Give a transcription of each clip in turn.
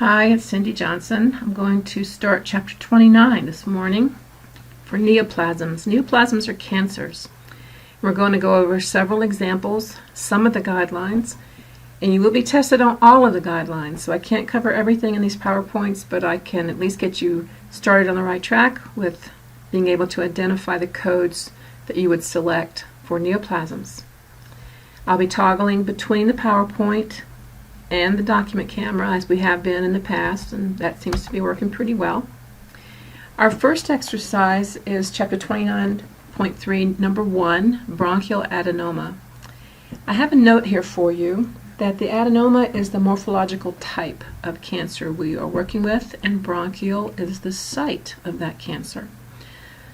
Hi, it's Cindy Johnson. I'm going to start chapter 29 this morning for neoplasms. Neoplasms are cancers. We're going to go over several examples, some of the guidelines, and you will be tested on all of the guidelines. So I can't cover everything in these PowerPoints, but I can at least get you started on the right track with being able to identify the codes that you would select for neoplasms. I'll be toggling between the PowerPoint and the document camera as we have been in the past, and that seems to be working pretty well. Our first exercise is chapter 29.3, number 1, bronchial adenoma. I have a note here for you that the adenoma is the morphological type of cancer we are working with, and bronchial is the site of that cancer.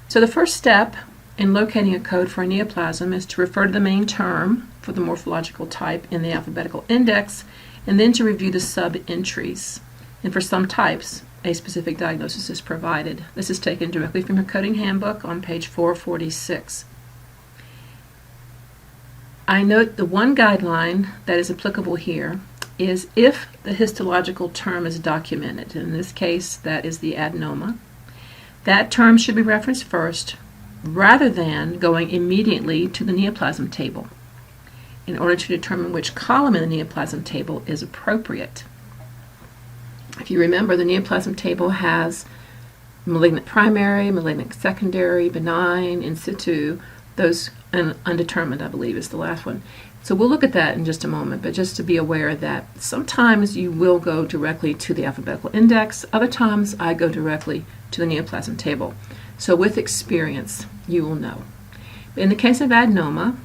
So the first step in locating a code for a neoplasm is to refer to the main term for the morphological type in the alphabetical index, and then to review the sub-entries. And for some types, a specific diagnosis is provided. This is taken directly from your coding handbook on page 446. I note the one guideline that is applicable here is if the histological term is documented. In this case, that is the adenoma. That term should be referenced first, rather than going immediately to the neoplasm table, in order to determine which column in the neoplasm table is appropriate. If you remember, the neoplasm table has malignant primary, malignant secondary, benign, in situ, those, and undetermined, I believe, is the last one. So we'll look at that in just a moment, but just to be aware that sometimes you will go directly to the alphabetical index, other times I go directly to the neoplasm table. So with experience, you will know. In the case of adenoma,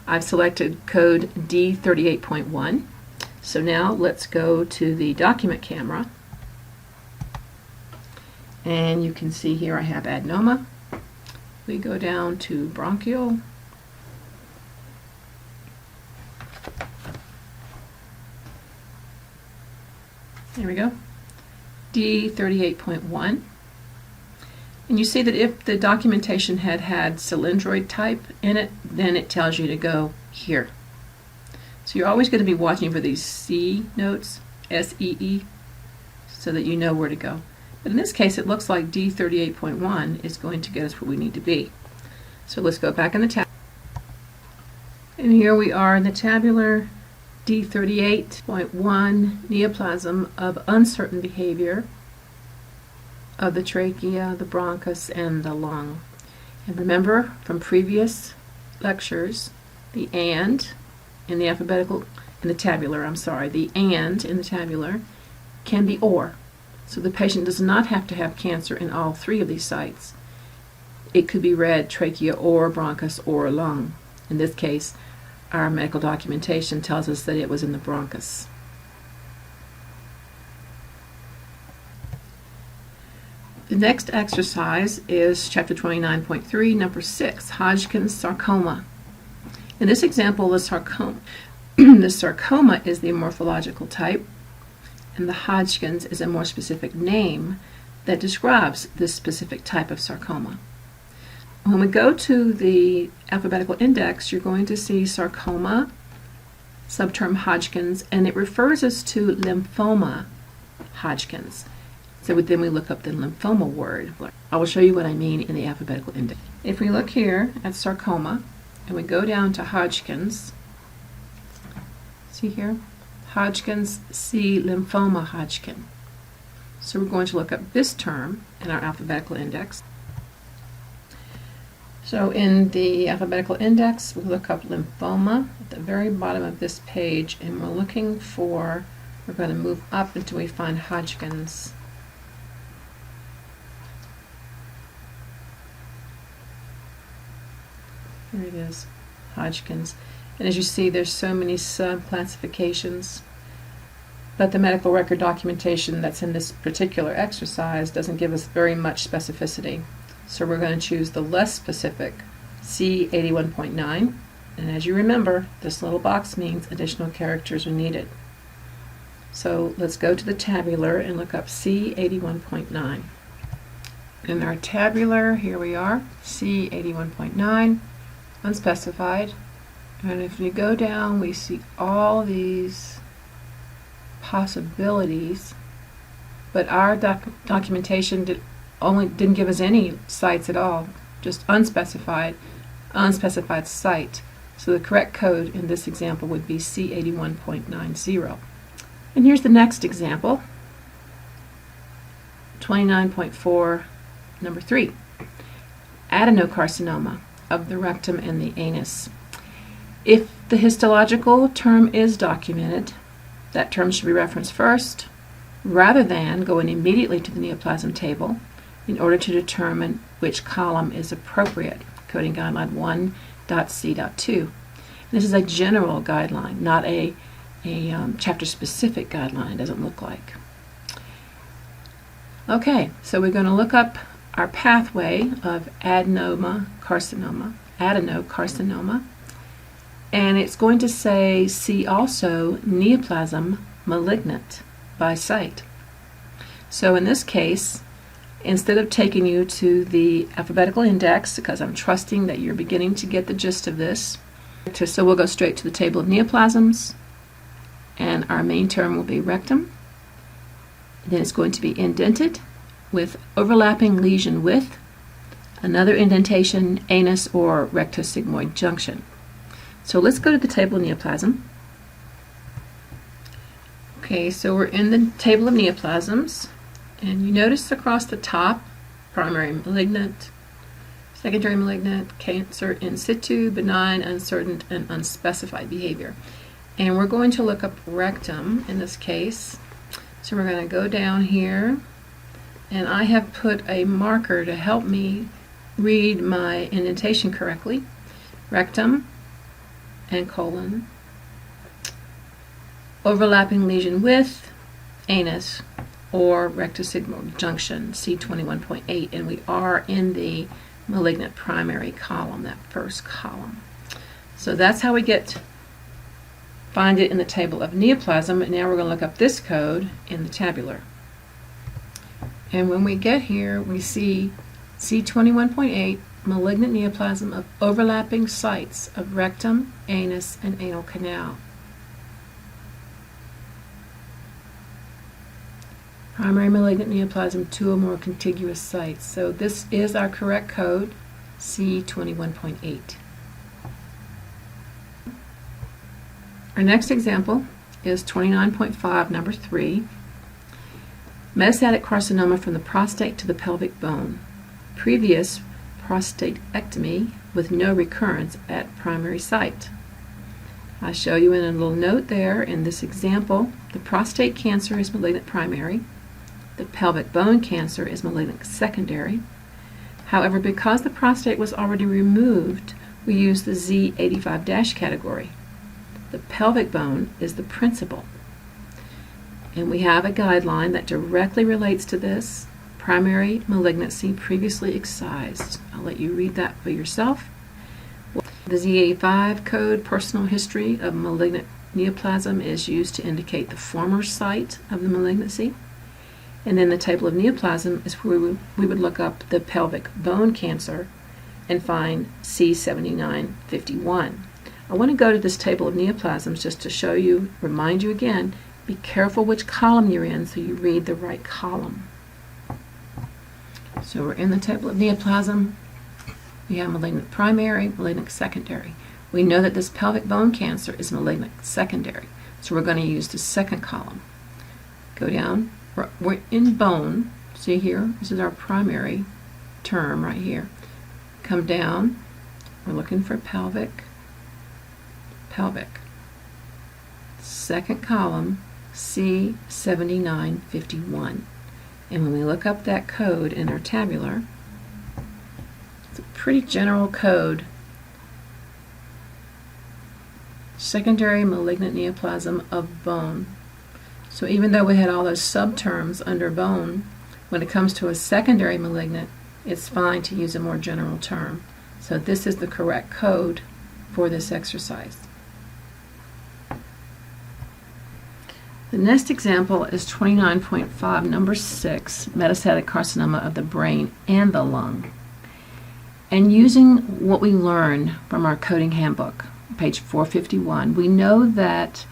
I've selected code D38.1. So now let's go to the document camera. And you can see here I have adenoma. We go down to bronchial. There we go. D38.1. And you see that if the documentation had cylindroid type in it, then it tells you to go here. So you're always going to be watching for these C notes, S-E-E, so that you know where to go. But in this case, it looks like D38.1 is going to get us where we need to be. So let's go back in the tab. And here we are in the tabular D38.1, neoplasm of uncertain behavior of the trachea, the bronchus, and the lung. And remember from previous lectures, the and in the alphabetical, in the tabular, the and in the tabular can be or. So the patient does not have to have cancer in all three of these sites. It could be read trachea or bronchus or lung. In this case, our medical documentation tells us that it was in the bronchus. The next exercise is chapter 29.3, number 6, Hodgkin's sarcoma. In this example, the sarcoma is the morphological type, and the Hodgkin's is a more specific name that describes this specific type of sarcoma. When we go to the alphabetical index, you're going to see sarcoma, subterm Hodgkin's, and it refers us to lymphoma Hodgkin's. So then we look up the lymphoma word. I will show you what I mean in the alphabetical index. If we look here at sarcoma, and we go down to Hodgkin's, see here? Hodgkin's, see lymphoma Hodgkin. So we're going to look up this term in our alphabetical index. So in the alphabetical index, we look up lymphoma at the very bottom of this page, and we're going to move up until we find Hodgkin's. Here it is, Hodgkin's. And as you see, there's so many sub-classifications, but the medical record documentation that's in this particular exercise doesn't give us very much specificity. So we're going to choose the less specific, C81.9. And as you remember, this little box means additional characters are needed. So let's go to the tabular and look up C81.9. In our tabular, here we are, C81.9. Unspecified, and if we go down we see all these possibilities, but our documentation didn't give us any sites at all, just unspecified site. So the correct code in this example would be C81.90. And here's the next example, 29.4, number 3. Adenocarcinoma of the rectum and the anus. If the histological term is documented, that term should be referenced first, rather than going immediately to the neoplasm table in order to determine which column is appropriate. Coding guideline 1.C.2. This is a general guideline, not a chapter-specific guideline. It doesn't look like. Okay, so we're going to look up our pathway of adenocarcinoma, and it's going to say, see also neoplasm malignant by site. So in this case, instead of taking you to the alphabetical index, because I'm trusting that you're beginning to get the gist of this, so we'll go straight to the table of neoplasms, and our main term will be rectum. Then it's going to be indented with overlapping lesion with another indentation, anus or rectosigmoid junction. So let's go to the table of neoplasm. Okay, so we're in the table of neoplasms, and you notice across the top, primary malignant, secondary malignant, cancer in situ, benign, uncertain, and unspecified behavior. And we're going to look up rectum in this case. So we're going to go down here, and I have put a marker to help me read my indentation correctly. Rectum and colon, overlapping lesion with anus or rectosigmoid junction, C21.8, and we are in the malignant primary column, that first column. So that's how we find it in the table of neoplasm, and now we're going to look up this code in the tabular. And when we get here, we see C21.8, malignant neoplasm of overlapping sites of rectum, anus, and anal canal. Primary malignant neoplasm, 2 or more contiguous sites. So this is our correct code, C21.8. Our next example is 29.5, number 3. Metastatic carcinoma from the prostate to the pelvic bone. Previous prostatectomy with no recurrence at primary site. I show you in a little note there in this example, the prostate cancer is malignant primary. The pelvic bone cancer is malignant secondary. However, because the prostate was already removed, we use the Z85- category. The pelvic bone is the principal. And we have a guideline that directly relates to this. Primary malignancy previously excised. I'll let you read that for yourself. The Z85 code, personal history of malignant neoplasm, is used to indicate the former site of the malignancy. And then the table of neoplasm is where we would look up the pelvic bone cancer and find C7951. I want to go to this table of neoplasms just to show you, remind you again, be careful which column you're in so you read the right column. So we're in the table of neoplasm. We have malignant primary, malignant secondary. We know that this pelvic bone cancer is malignant secondary, so we're going to use the second column. Go down. We're in bone. See here? This is our primary term right here. Come down. We're looking for pelvic. Second column, C7951. And when we look up that code in our tabular, it's a pretty general code. Secondary malignant neoplasm of bone. So even though we had all those subterms under bone, when it comes to a secondary malignant, it's fine to use a more general term. So this is the correct code for this exercise. The next example is 29.5, number 6, metastatic carcinoma of the brain and the lung. And using what we learned from our coding handbook, page 451, we know that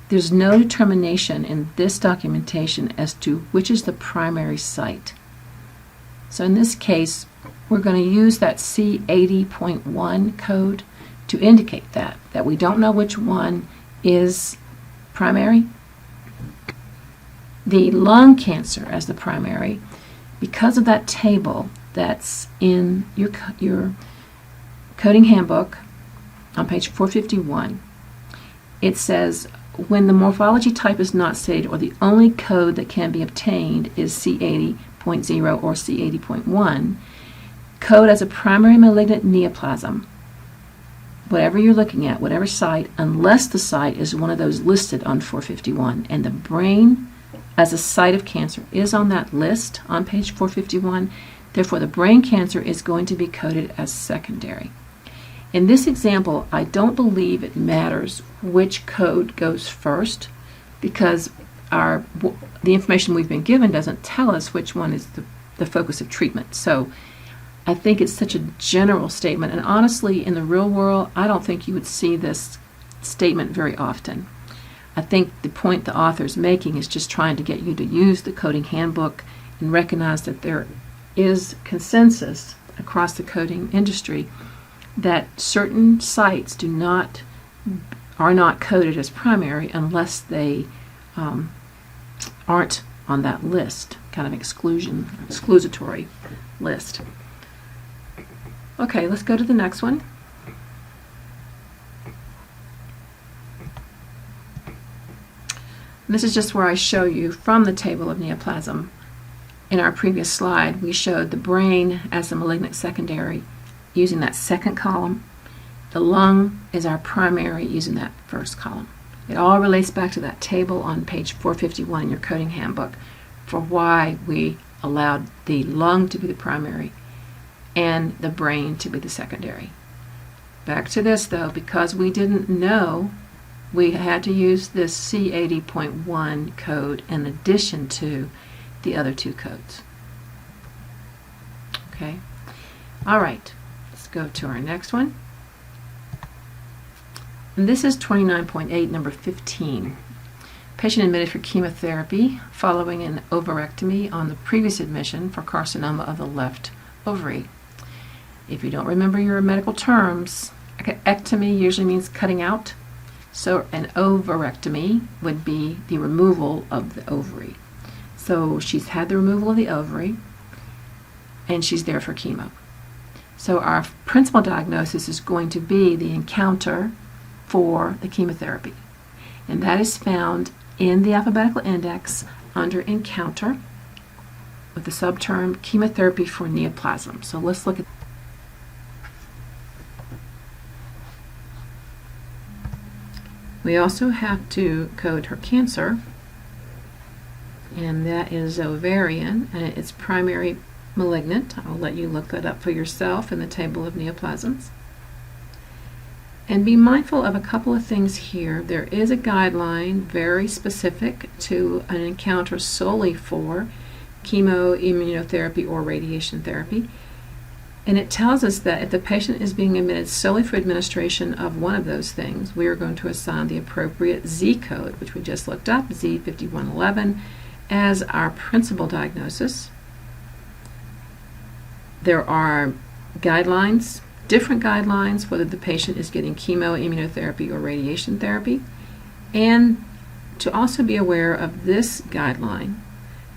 there's no determination in this documentation as to which is the primary site. So in this case, we're going to use that C80.1 code to indicate that we don't know which one is primary. The lung cancer as the primary, because of that table that's in your coding handbook on page 451, it says when the morphology type is not stated or the only code that can be obtained is C80.0 or C80.1, code as a primary malignant neoplasm, whatever you're looking at, whatever site, unless the site is one of those listed on 451. And the brain as a site of cancer is on that list on page 451. Therefore, the brain cancer is going to be coded as secondary. In this example, I don't believe it matters which code goes first, because the information we've been given doesn't tell us which one is the focus of treatment. So I think it's such a general statement, and honestly, in the real world, I don't think you would see this statement very often. I think the point the author is making is just trying to get you to use the coding handbook and recognize that there is consensus across the coding industry that certain sites are not coded as primary unless they aren't on that list, kind of exclusatory list. Okay, let's go to the next one. This is just where I show you from the table of neoplasm. In our previous slide, we showed the brain as the malignant secondary using that second column. The lung is our primary using that first column. It all relates back to that table on page 451 in your coding handbook for why we allowed the lung to be the primary and the brain to be the secondary. Back to this though, because we didn't know, we had to use this C80.1 code in addition to the other two codes. Okay, all right, let's go to our next one. And this is 29.8, number 15. Patient admitted for chemotherapy following an ovarectomy on the previous admission for carcinoma of the left ovary. If you don't remember your medical terms, ectomy usually means cutting out. So an ovarectomy would be the removal of the ovary. So she's had the removal of the ovary, and she's there for chemo. So our principal diagnosis is going to be the encounter for the chemotherapy. And that is found in the alphabetical index under encounter with the subterm chemotherapy for neoplasm. So let's look at we also have to code her cancer, and that is ovarian, and it's primary malignant. I'll let you look that up for yourself in the table of neoplasms. And be mindful of a couple of things here. There is a guideline very specific to an encounter solely for chemo, immunotherapy, or radiation therapy. And it tells us that if the patient is being admitted solely for administration of one of those things, we are going to assign the appropriate Z code, which we just looked up, Z5111, as our principal diagnosis. There are guidelines, different guidelines, whether the patient is getting chemo, immunotherapy, or radiation therapy. And to also be aware of this guideline,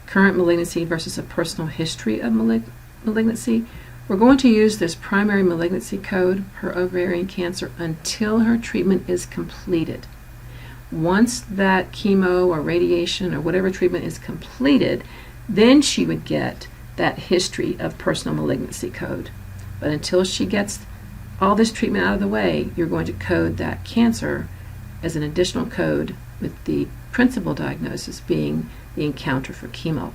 current malignancy versus a personal history of malignancy, we're going to use this primary malignancy code, her ovarian cancer, until her treatment is completed. Once that chemo or radiation or whatever treatment is completed, then she would get that history of personal malignancy code. But until she gets all this treatment out of the way, you're going to code that cancer as an additional code with the principal diagnosis being the encounter for chemo.